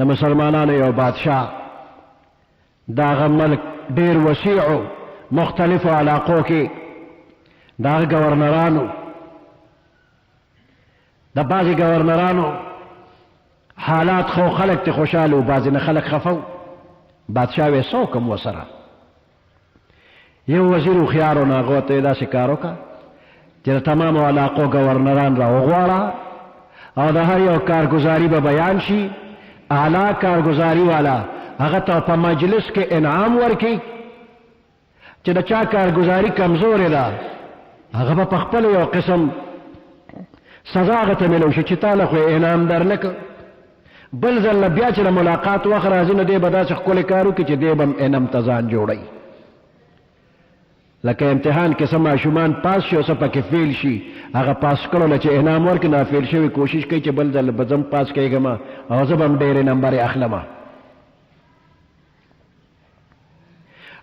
د مسلمانانو یو بادشاه د هغه ملک ډېر وسیع مختلفو علاقو کې د هغه ګورنرانو د بعضې ګورنرانو حالات خو خلک ته خوشحاله و بعضې نه خلک خفه و بادشاه وی څه وکړم ورسره یو وزیر هوښیار و نو هغه ورته یې داسې کار وکړه چې د تمامو علاقو ګورنران را وغواړه او د هر یو کارګزاري به بیان شي اعلی کارګزاري والا هغه ته په مجلس کې انعام ورکړي چې د چا کارګزاري کمزورې ده هغه به په خپل یو قسم سزا هغه ته میلو شي چې تا له خو انعام در نه کړ بل ځل بیا چې د ملاقات وخت راځي نو دی به داسې ښکلی کار وکړي چې دی به هم انعام ته ځان جوړوي لکه امتحان کې څه ماشومان پاس شي او څه پکې فیل شي هغه پاس کړو چې انعام ورکړي نافیل شوي کوشش کوي چې بل ځل به زه پاس کېږم او زه به هم ډېرې نمبرې اخلم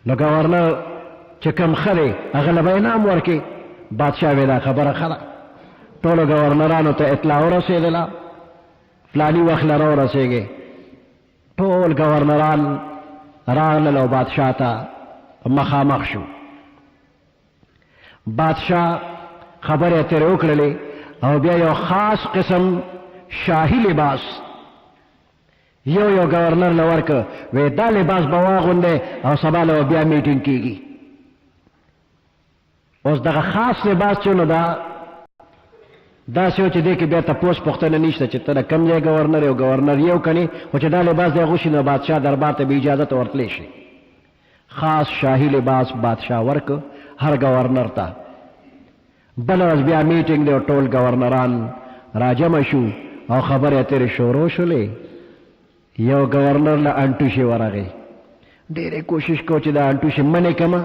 نو ګورنر چې کوم ښه دی هغه له به انعام ورکړي بادشاه وی دا خبره ښه ده ټولو ګورنرانو ته اطلاع ورسېدله فلاني وخت له راورسېږې ټول ګورنران راغلل او بادشاه ته مخامخ شو بادشاه خبرې اترې وکړلې او بیا یو خاص قسم شاهي لباس یو ګورنر له ورکړه وی دا لباس به واغوندې او سبا له بیا میټینګ کېږي اوس دغه خاص لباس چې نو دا سوچ دی کې بیا تپوس پوښتنه نشته چې ته د کوم ځای ګورنر یو ګورنر یو کني خو چې دا لباس دی اغوشي نو بادشاه دربار ته به اجازت ورتلی شي خاص شاهي لباس بادشاه ورکه هر ګورنر ته بله ورځ بیا میټینګ دی او ټول ګورنران راجمع شو او خبرې اترې شروع شولې یو ګورنر له انټوشي ورغی ډېرې کوشش کو چې دا انټوشي منې کړمه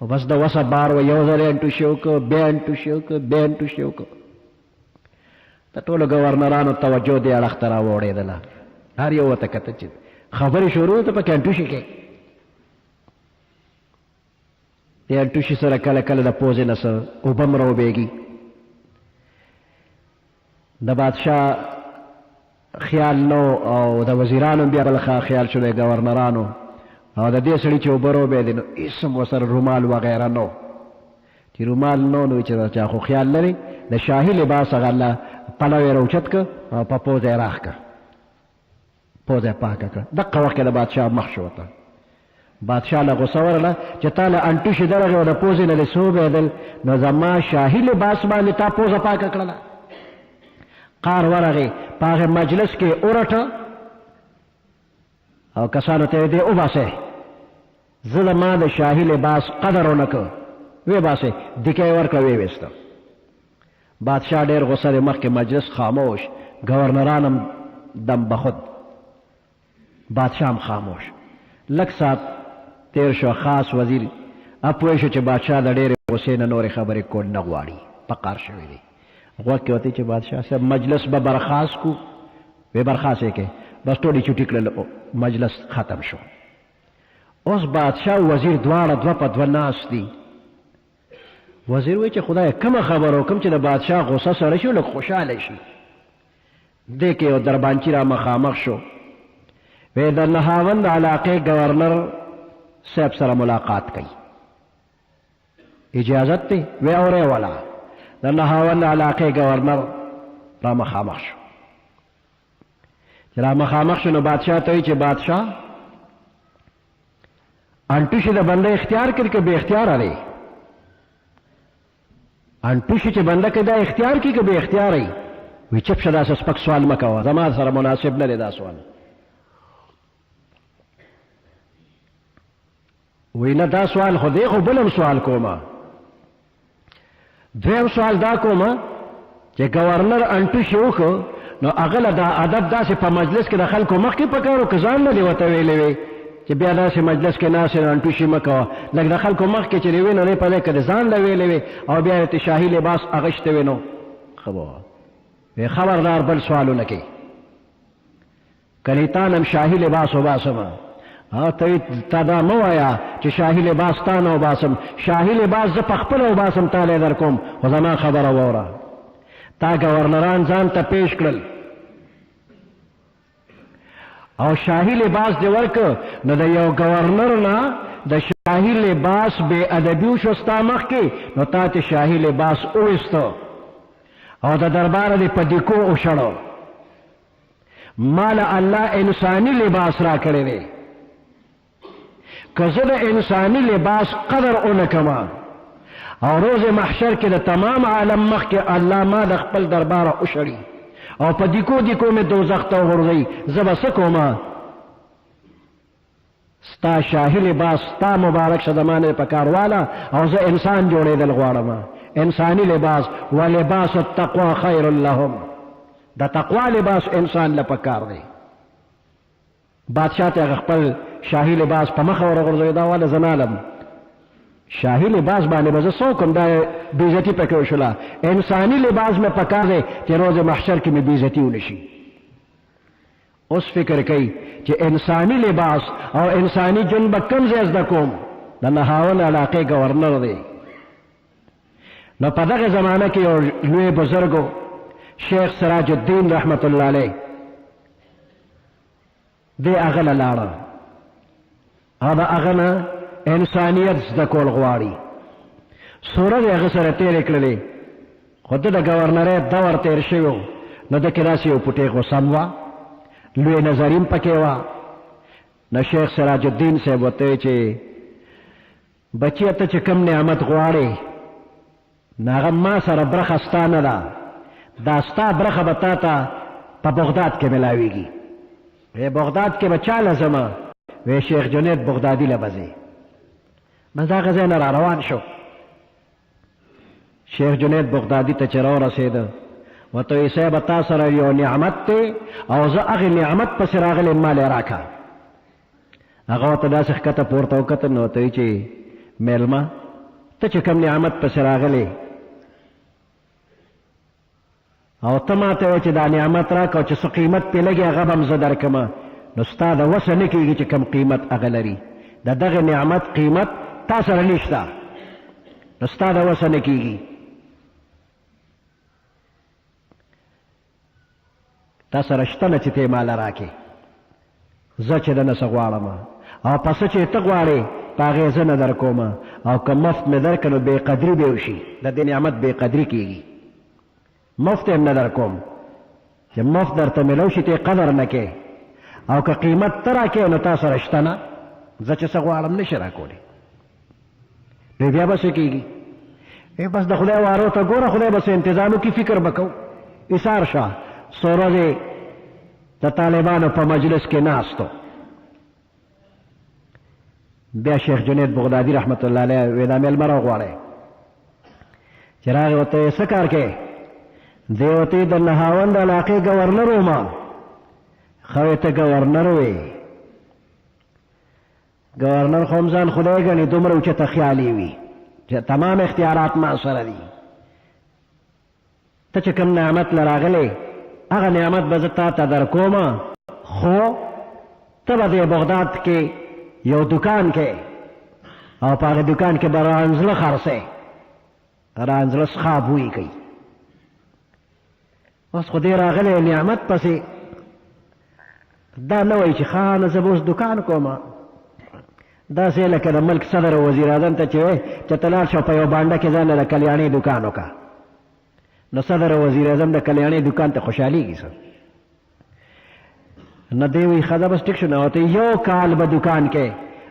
او بس د وسه بار و یو ځل انټوشي وکړه بیا انټوشي وکړه بیا انټوشي وکړه د ټولو ګورنرانو توجه دې اړخ ته راوړېدله هر یو ورته کته چې خبرې شروع ته پکې انټوشي کې دې انټوشي سره کله کله د پوزې نه څه اوبه هم راوبېږي د بادشاه خیال نو او د وزیرانو بیا بل خیال شو د ګورنرانو او د دې سړي چې اوبه راوبېدې نو هېڅ هم ورسره رومال وغیره نو چې رومال نو چې د چا خو خیال لري د شاهي لباس هغه الله پلو یې راوچت کړه او په پوزه یې راښ کړه پوزه یې پاکه کړه دقه وخت کې د بادشاه مخ شو ته بادشاه له غوسه ورله چې تا له انټوشي درغې او د پوزې نه دې څه وبېدل نو زما شاهي لباس باندې تا پوزه پاکه کړله قار ورغې په هغې مجلس کې ورټه او کسانو ته یې دې وباسئ زه د ما د شاهي لباس قدر ونه کړ ویې باسئ دیکه یې ورکړه ویې ویسته بادشاه ډېر غصه دی مخکې مجلس خاموش ګورنران هم دم بخود بادشاه هم خاموش لږ ساعت تیر شو خاص وزیر اپوی شو چې بادشاه د ډېرې غصې نه نورې خبرې کول نه غواړي په قار شوی دی غوږ کې وتی چې بادشاه صاحب مجلس به برخاست کو وی برخاست یې کې بس ټولې چوټي کړل مجلس ختم شو اوس بادشاه وزیر دواړه دوه په دوه ناست دي وزیر وی چې خدای کومه خبره وکړم چې د بادشاه غصه سره شي لږ خوشحاله شي دې کې یو دربانچي را مخامخ شو وی د نهاوند علاقې ګورنر صاحب سره ملاقات کوي اجازت دی وی اورې والا د نهاوند علاقې ګورنر را مخامخ شو چې را مخامخ شو نو بادشاه ته وی چې بادشاه انټوشي د بنده اختیار کړي که بې اختیاره دی انټوشي چې بنده کې دا اختیار کړي که بې اختیاره وي وی چپ شه داسې سپک سوال مه کوه زما سره مناسب نه دی دا سوال وی نه دا سوال خو دی خو بل هم سوال کومه دویم سوال دا کومه چې ګورنر انټوشي وکړو نو هغه له دا ادب داسې په مجلس کې د خلکو مخکې پکار و که ځان نه دې ورته ویلی وی چې بیا داسې مجلس کې ناست نو انټوشي مه کوه لږ د خلکو مخکې چې دې وی نو نه په دی که د ځان له ویلی وی او بیا یې شاهي لباس اغوښتی وی نو ښه به وی خبردار بل سوالونه کوي کنی تا نم شاهي لباس وباسمه تا دا مه وایه چې شاهي لباس تا نه وباسم شاهي لباس زه په خپله وباسم تا لی در کوم خو زما خبره واوره تا ګورنران ځان ته پیش کړل او شاهی لباس دی ورک نو د یو گورنر نه د شاهی لباس بے ادبیو شو ستا مخ کې نو تا ته شاهی لباس اوستو او د دربار دی په دیکو اوشړو مال الله انسانی لباس را کړی دی که زه د انسانی لباس قدر اونکما او روز محشر کې د تمام عالم مخ کې الله ما د خپل دربار اوشړي او په دیکو دیکو مې دوزخ ته وغورځي زه به څه کومه ستا شاهي لباس ستا مبارک شه زمانه په کار والا او زه انسان جوړېدل غواړم انسانی لباس ولباس التقوى خیر لهم د تقوا لباس انسان له پکار دی بادشاہ ته خپل شاهي لباس په مخ ورغورځوي دا والا زنالم شاهي لباس باندې به زه څه کوم دا بېعزتي پکې وشوله انساني لباس مې پکار دی چې روز محشر کې مې بېعزتي ونشي اوس فکر کوي چې انساني لباس او انساني جون به کوم ځای زده کوم د نهاون علاقې گورنر دی نو په دغه زمانه کې یو لوی بزرګو شیخ سراج الدین رحمت الله علیه دی هغه له لاړه او د هغه نه انسانیت زده کول غواړي سوره یې هغه سره تېرې کړلې خو د ګورنرۍ دور تېر شوی نو د کې داسې یو پوټی غوسم وه لوی نظریم پکې وه نو شیخ سراج الدین صاحب ورته چې بچیه ته چې کوم نعمت غواړې نو هغه ما سره برخه ستا نه ده دا ستا برخه به تا ته په بغداد کې ملاویږي بغداد کې به چا لزمه وی شیخ جنید بغدادي له بځې بس هغه ځای نه را روان شو شیخ جنید بغدادي ته چې راورسېده ورته وی صاحب تا سره یو نعمت دی او زه هغې نعمت پسې راغلی ما لی راکړه هغه ورته داسې ښکته پورته وکتل نو ورته وی چې میلمه ته چې کوم نعمت پسې راغلی او ته ما ته وایې چې دا نعمت راکړه او چې څه قیمت پې لګي هغه به هم زه درکړمه نو ستا د وسه نه کېږي چې کوم قیمت هغه لري د دغه نعمت قیمت تا سره نشته نو ستا د وسه نه کېږي تا سره شته نه چې ته یې ماله راکې زه چې دنه څه غواړم او پسه چې ته غواړې په هغې زه نه در کومه او که مفت مې درکړه نو بې قدري به وشي د دې نعمت بې قدري کېږي مفت هم نه در کوم چې مفت درته میلو شي ته قدر نه کې او که قیمت ته راکې نو تا سره شته نه زه چې څه غواړم نشي راکولی نو بیا به څه کېږي بس د خدای وارو ته ګوره خدای به څه انتظام وکړي فکر به کوو ایثار شه څو ورځې د طالبانو په مجلس کې ناستو بیا شیخ جنید بغدادي رحمت الله علیه وی دا میلمه راغواړی چې راغی ورته څه کار کوې دی ورته د نهاوند علاقې ګورنر وم خو ته ګورنر وې ګورنر خو هم ځان خدای ګڼي دومره اوچته خیالي وي چې تمام اختیارات ما سره دي ته چې کوم نعمت له راغلی هغه نعمت به زه تا ته در کومه خو ته به د بغداد کې یو دکان کې او په هغه دکان کې به رانزله خرڅې رانزله څښا بوی کوي اوس خو دې راغلی نعمت پسې دا نه وایي چې ښه نه زه به اوس دکان کومه داسې لکه د ملک صدر او وزیر اعظم ته چې ته لاړ شو په یو بانډه کې ځان له کلیانې دکان وکړه نو صدر او وزیر اعظم د کلیانې دکان ته خوشحالېږي څه نه دی وایي ښه ده بس ټیک شو نه ورته یو کال به دکان کې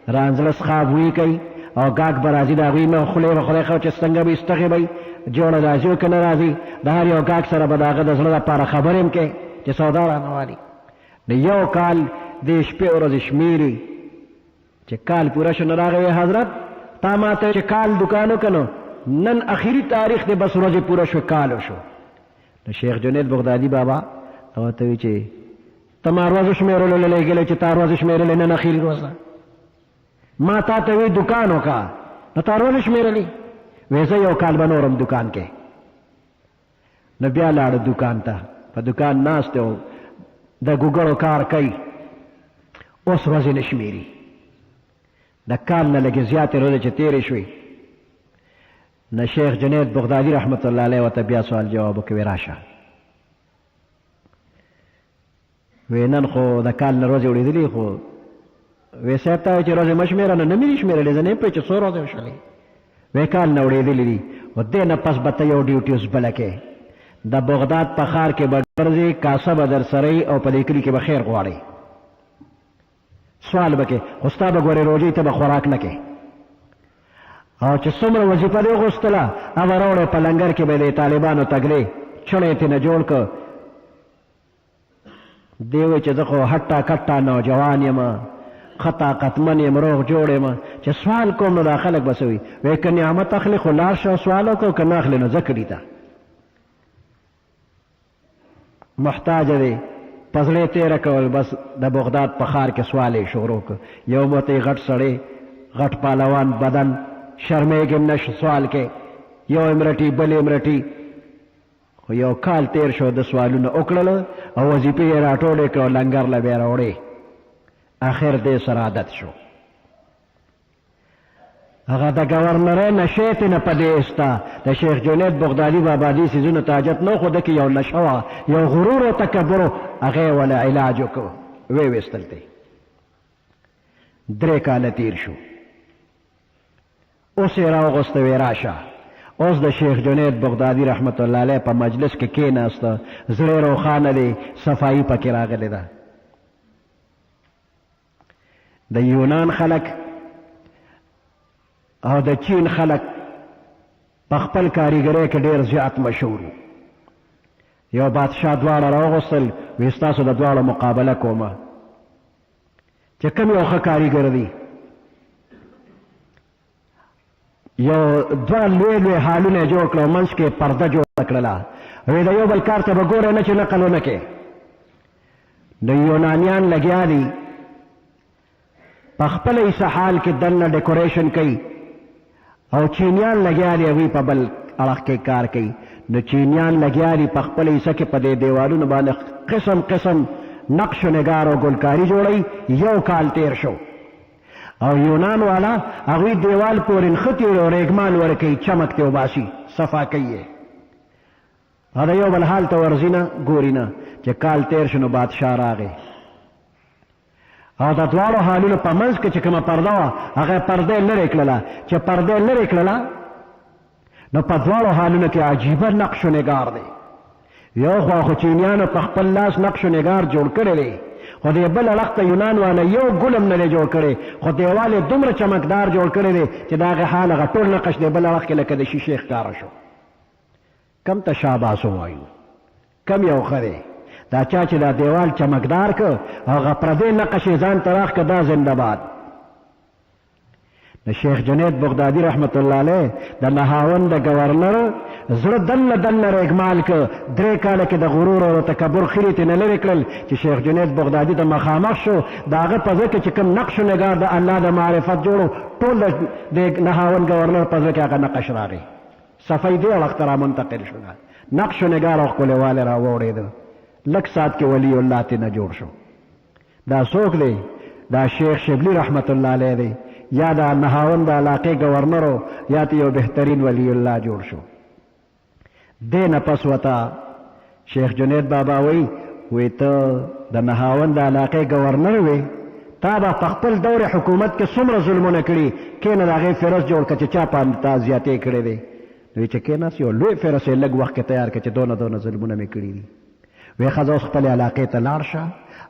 رانزله څښا بوی کوي او ګاګ به راځي د هغوی نه خولې به خدای خو چې څنګه به استغې به جوړه راځي او که نه راځي د هر یو ګاګ سره به د هغه د زړه لپاره خبرې هم کوې چې سودا رانهوالي د یو کال د شپې ورځې شمېري چې کال پوره شو نو راغی حضرت تا ما ته چې کال دکان وکړو نن اخري تاریخ دی بس ورځې پوره شو کال وشو نو شیخ جنید بغدادي بابا ورته وایي چې ته ما ورځو شمېرلو له لېږلی چې تا ورځې شمېرلې نن اخري ورځ ده ما تا ته وی دکان وکړه نو تا ورځې شمېرلې وی زه یو کال به نورم دکان کې نو بیا لاړه دکان ته په دکان ناست و د ګوګړو کار کوي اوس ورځې نه شمېري د کال نه لږې زیاتې ورځې چې تېرې شوې نه شیخ جنید بغدادي رحمت الله علیه ورته بیا سوال جواب وکوي راشه وی نن خو د کال نه ورځې وړېدلي خو وی صاحب ته چې ورځې مه شمېره نه مې دي شمېرلې زه نه یم پوهېږم چې څو ورځې وشلې وی کال نه وړېدلي دي و دې نه پس به ته یو ډیوټي اوس بله کې د بغداد په ښار کې به ګرځې کاسه به در سره او په دې کلي کې به خیر غواړې سوال به کې خو ستا به ګورې روژې ته به خوراک نه کې او چې څومره وظیفه دې غوښتله هغه راوړې په لنګر کې به د طالبانو تګلې چڼې یې ترېنه جوړ کړ دی وایي چې زه خو هټه کټه نوجوان یم ښه طاقتمن یم روغ جوړ یم چې سوال کوم نو دا خلک به څه وي وایي که نعمت اخلي خو لاړ شه سوال وکړه که نه اخلي نو ځه کلي ته محتاج دی په زړه تېره کول بس د بغداد په ښار کې سوال یې شروع کړ یو مته غټ سړی غټ پهلوان بدن شرمېږم نه سوال کې یو امرټي بل امرټي خو یو کال تیر شو د سوالونه وکړل او وظیفې یې راټولې کړه لنګر له بیا راوړې آخر دې سره عادت شو هغه د ګورنرۍ نشې ترېنه په دې ایسته د شیخ جنید بغدادي بابا دې څیزونو ته حاجت نه خو ده کې یو نشه وه یو غرور او تکبر و هغه یې وله علاج وکړو ویې ویستل ته 3 کاله تیر شو اوس یې راوغوسته وی راشه اوس د شیخ جنید بغدادي رحمت الله علیه په مجلس کې کېناسته زړه روښانه دی صفایي پکې راغلې ده د یونان خلک او د چین خلک په خپل کاریګرۍ کې ډېر زیات مشهور وو یو بادشاه دواړه راوغوستل وی ستاسو د دواړو مقابله کومه چې کوم یو ښه کاریګر دی یو دوه لوی لوی حالونه یې جوړ کړه منځ کې پرده جوړه کړله وی د یو بل کار ته به ګورئ نه چې نقل ونه کې د یونانیان لګیا دي په خپله یې څه حال کې دننه ډیکوریشن کوي او چینیان لګیا دي هغوی په بل اړخ کې کار کوي نو چینیان لګیا دي په خپله حصه کې په دې دیوالونو باندې قسم قسم نقش و نگار او ګلکاري جوړوي یو کال تیر شو او یونان والا هغوی دیوال پورې نښتي او ریګمال ورکوي چمک ته وباسي صفا کوي یې دا یو بل حال ته ورځي نه ګوري نه چې کال تیر شو نو بادشاه راغی او د دواړو حالونو په منځ کې چې کومه پرده وه هغه پرده یې لرې کړله چې پرده یې لرې کړله نو په دواړو حالونو کې عجیبه نقش و نگار دی یو خوا خو چینیانو په خپل لاس نقش و نگار جوړ کړی دی خو دې بل اړخ ته یونان والا یو ګل هم نه دی جوړ کړی خو دیوال یې دومره چمکدار جوړ کړی دی چې د هغې حال هغه ټول نقش دی بل اړخ کې لکه د شیشې ښکاره شو کم ته شاباس ووایو کم یو ښه دی دا چا چې دا دیوال چمکدار که هغه پردې نقش یې ځان ته راښ که دا زنده باد د شیخ جنید بغدادي رحمت الله علیه د نهاوند د ګورنر زړه دننه دننه ریګمال که 3 کاله کې د غرور او تکبر خیرې ترېنه لرې کړل چې شیخ جنید بغدادي د مخامخ شو د هغه په زړه کې چې کوم نقش و نگار د الله د معرفت جوړو ټول د نهاوند ګورنر په زړه کې هغه نقش راغی صفۍ دې اړخ ته رامنتقل شو نقش و نگار او ښکلېوالی راوړېده لږ ساعت کې ولی الله ترېنه جوړ شو دا څوک دی دا شیخ شبلی رحمت الله علیه دی یا دا نهاوند د علاقې ګورنرو یا ته یو بهترین ولی الله جوړ شو دې نه پس ورته شیخ جنید بابا وی ته د نهاوند د علاقې ګورنر وې تا به په خپل دور حکومت کې څومره ظلمونه کړي کښېنه د هغې فهرست جوړ کړه چې چا باندې تا زیاتې کړې دی وی چې کښېناست یو لوی فهرست یې لږ وخت کې تیار کړه چې دونه ظلمونه مې کړي دي وی ښځه اوس خپلې علاقې ته لاړ شه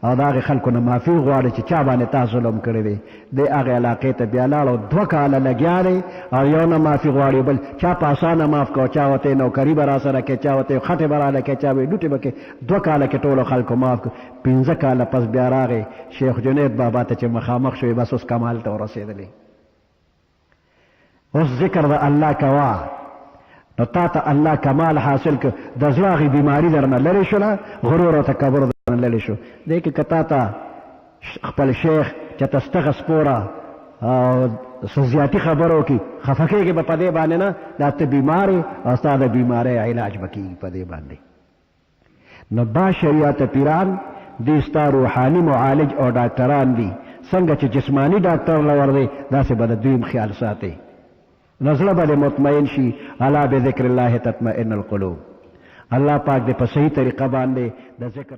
او د هغې خلکو نه معافي غواړي چې چا باندې تا ظلم کړی دی دی هغې علاقې ته بیا لاړ او 2 کاله لګیا دی او یو نه معافي غواړي بل چا په اسانه معاف کو چا ورته نوکري به را سره کوي چا ورته خټې به راله کوي چا به یې ډوټې به کوي 2 کاله کې ټولو خلکو معاف کړو 15 کاله پس بیا راغی شیخ جنید بابا ته چې مخامخ شوی بس اوس کمال ته ورسېدلی اوس ذکر د الله کوه نو تا ته الله کمال حاصل که د زړه هغې بیماري درنه لرې شوله غرور او تکبر درنه لرې شو دی که تا ته خپل شیخ چې ته ستغه سپوره او څه زیاتي خبره وکړي خفه کېږې به په دې باندې نه دا ته بیمار یې او ستا د بیمارۍ علاج به کېږي په دې باندې نو با شریعت پیران دی ستا روحاني معالج او ډاکټران دي څنګه چې جسماني ډاکټر لور دی داسې به د دویم خیال ساتي نزله به مطمئن شي الا بذکر الله تطمئن القلوب الله پاک دې په صحیح طریقه باندې د ذکر